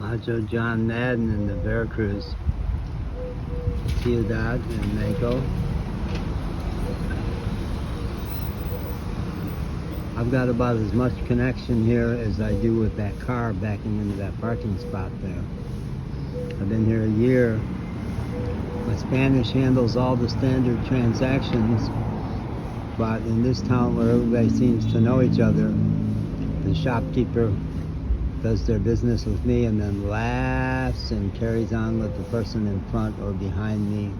Macho John Madden in the Veracruz, Ciudad in Mexico. I've got about as much connection here as I do with that car backing into that parking spot there. I've been here a year. My Spanish handles all the standard transactions, but in this town where everybody seems to know each other, the shopkeeper does their business with me and then laughs and carries on with the person in front or behind me.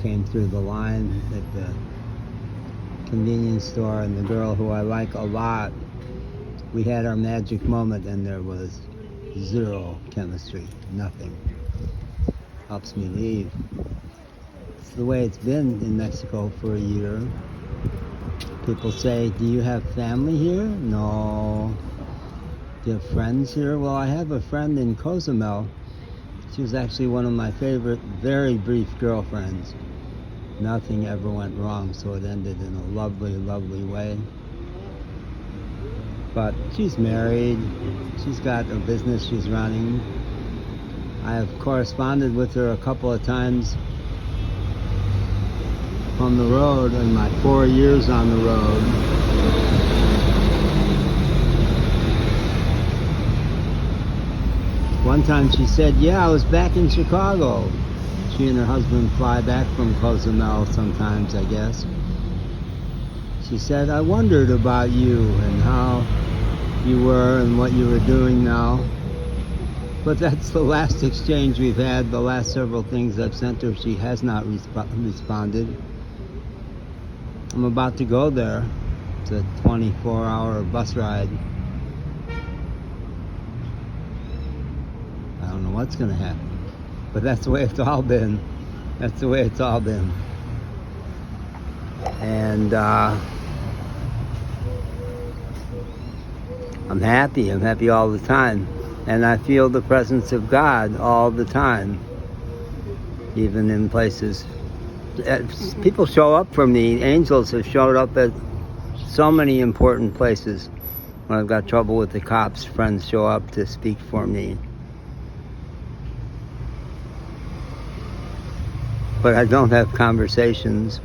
Came through the line at the convenience store, and the girl who I like a lot, we had our magic moment and there was zero chemistry, nothing. Helps me leave. It's the way it's been in Mexico for a year. People say, do you have family here? No. Do you have friends here? Well, I have a friend in Cozumel. She was actually one of my favorite, very brief girlfriends. Nothing ever went wrong, so it ended in a lovely, lovely way. But she's married. She's got a business she's running. I have corresponded with her a couple of times on the road in my 4 years on the road. One time she said, yeah, I was back in Chicago. She and her husband fly back from Cozumel sometimes, I guess. She said, I wondered about you and how you were and what you were doing now. But that's the last exchange we've had. The last several things I've sent her, she has not responded. I'm about to go there. It's a 24-hour bus ride. I don't know what's going to happen. But that's the way it's all been. That's the way it's all been. And I'm happy. I'm happy all the time. And I feel the presence of God all the time. Even in places. People show up for me. Angels have showed up at so many important places. When I've got trouble with the cops, friends show up to speak for me. But I don't have conversations.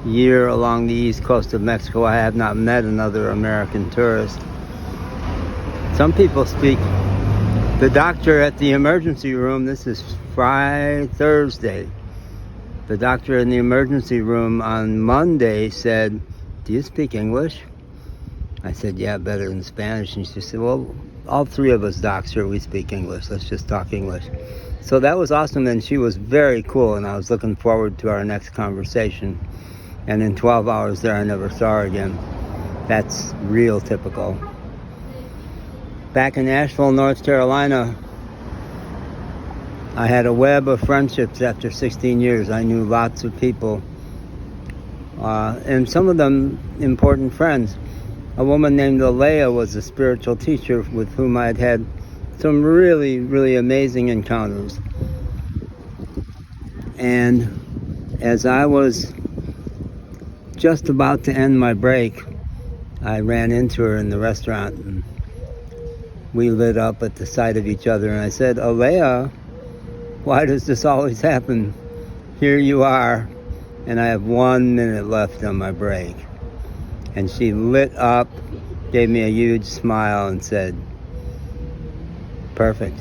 Year along the east coast of Mexico, I have not met another American tourist. Some people speak. The doctor at the emergency room, this is Thursday. The doctor in the emergency room on Monday said, do you speak English? I said, yeah, better than Spanish. And she said, well, all three of us docs here, we speak English. Let's just talk English. So that was awesome, and she was very cool, and I was looking forward to our next conversation. And in 12 hours there, I never saw her again. That's real typical. Back in Asheville, North Carolina, I had a web of friendships after 16 years. I knew lots of people, and some of them important friends. A woman named Alea was a spiritual teacher with whom I'd had some really, really amazing encounters. And as I was just about to end my break, I ran into her in the restaurant, and we lit up at the sight of each other. And I said, Alea, why does this always happen? Here you are, and I have 1 minute left on my break. And she lit up, gave me a huge smile, and said, perfect.